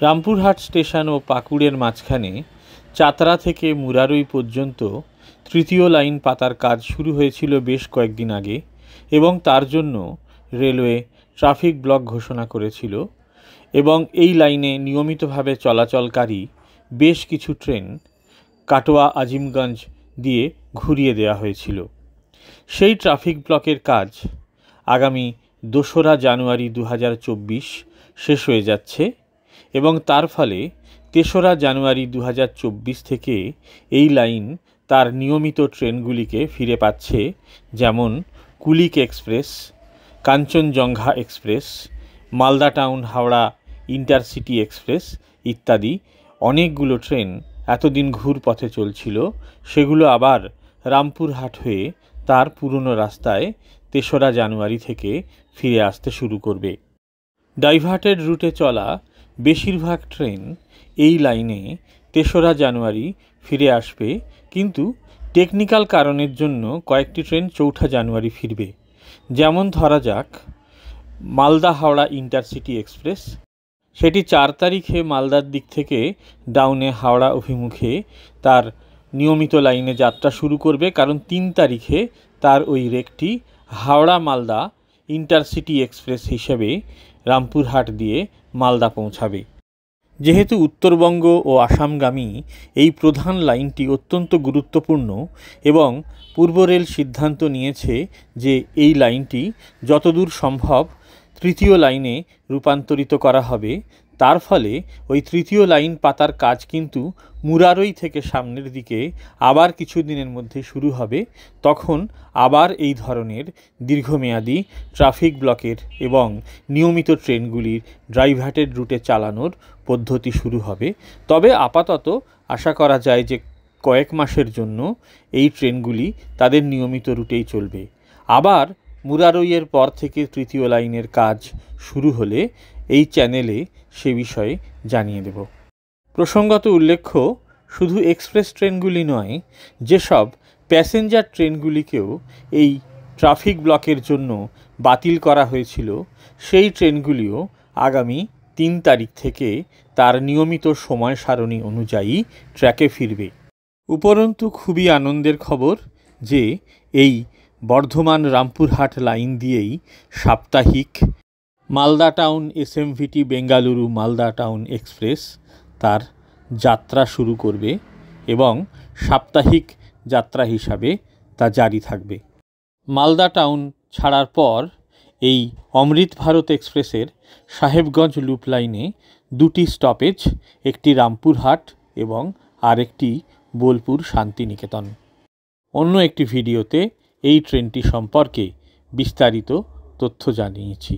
Rampurhat station ও পাকুড়ের মাঝখানে চাতরা থেকে মুরারই পর্যন্ত তৃতীয় লাইন পাতার কাজ শুরু হয়েছিল বেশ কয়েকদিন আগে এবং তার জন্য রেলওয়ে ট্রাফিক ব্লক ঘোষণা করেছিল এবং এই লাইনে নিয়মিতভাবে চলাচলকারী বেশ কিছু ট্রেন কাটোয়া আজিমগঞ্জ দিয়ে ঘুরিয়ে দেওয়া হয়েছিল। সেই ট্রাফিক ব্লকের কাজ আগামী ২রা জানুয়ারি ২০২৪ শেষ হয়ে যাচ্ছে এবং তার ফলে ৩রা জানুয়ারি ২০২৪ থেকে এই লাইন তার নিয়মিত ট্রেনগুলিকে ফিরে পাচ্ছে, যেমন Kulik express, Kanchenjunga express, Malda town Howrah intercity express ইত্যাদি অনেকগুলো ট্রেন এতদিন ঘুরপথে চলছিল, সেগুলো আবার রামপুরহাট হয়ে তার পুরনো রাস্তায় ৩রা জানুয়ারি থেকে ফিরে আসতে শুরু করবে। ডাইভার্টেড রুটে চলা বেশিরভাগ ট্রেন এই লাইনে ৩রা জানুয়ারি ফিরে আসবে, কিন্তু টেকনিক্যাল কারণের জন্য কয়েকটি ট্রেন ৪ঠা জানুয়ারি ফিরবে। যেমন ধরা যাক মালদা হাওড়া ইন্টারসিটি এক্সপ্রেস, সেটি ৪ তারিখে মালদার দিক থেকে ডাউনে হাওড়া অভিমুখে তার নিয়মিত লাইনে যাত্রা শুরু করবে, কারণ ৩ তারিখে তার ওই রেকটি হাওড়া মালদা ইন্টারসিটি এক্সপ্রেস হিসেবে রামপুরহাট দিয়ে মালদা পৌঁছাবে। যেহেতু উত্তরবঙ্গ ও আসামগামী এই প্রধান লাইনটি অত্যন্ত গুরুত্বপূর্ণ এবং পূর্ব রেল সিদ্ধান্ত নিয়েছে যে এই লাইনটি যতদূর সম্ভব তৃতীয় লাইনে রূপান্তরিত করা হবে, তার ফলে ওই তৃতীয় লাইন পাতার কাজ কিন্তু মুরারই থেকে সামনের দিকে আবার কিছু দিনের মধ্যে শুরু হবে। তখন আবার এই ধরনের দীর্ঘমেয়াদী ট্রাফিক ব্লকের এবং নিয়মিত ট্রেনগুলির ডাইভার্টেড রুটে চালানোর পদ্ধতি শুরু হবে। তবে আপাতত আশা করা যায় যে কয়েক মাসের জন্য এই ট্রেনগুলি তাদের নিয়মিত রুটেই চলবে। আবার মুরারইয়ের পর থেকে তৃতীয় লাইনের কাজ শুরু হলে এই চ্যানেলে সে বিষয়ে জানিয়ে দেব। প্রসঙ্গত উল্লেখ্য, শুধু এক্সপ্রেস ট্রেনগুলি নয়, যেসব প্যাসেঞ্জার ট্রেনগুলিকেও এই ট্রাফিক ব্লকের জন্য বাতিল করা হয়েছিল, সেই ট্রেনগুলিও আগামী ৩ তারিখ থেকে তার নিয়মিত সময় সারণী অনুযায়ী ট্র্যাকে ফিরবে। উপরন্তু খুবই আনন্দের খবর যে এই বর্ধমান রামপুরহাট লাইন দিয়েই সাপ্তাহিক Malda town SMVT Bengaluru Malda town express তার যাত্রা শুরু করবে এবং সাপ্তাহিক যাত্রা হিসাবে তা জারি থাকবে। মালদা টাউন ছাড়ার পর এই অমৃত ভারত এক্সপ্রেসের সাহেবগঞ্জ লুপ লাইনে 2টি স্টপেজ, একটি রামপুরহাট এবং আরেকটি বোলপুর শান্তিনিকেতন। অন্য একটি ভিডিওতে এই ট্রেনটি সম্পর্কে বিস্তারিত তথ্য জানিয়েছি।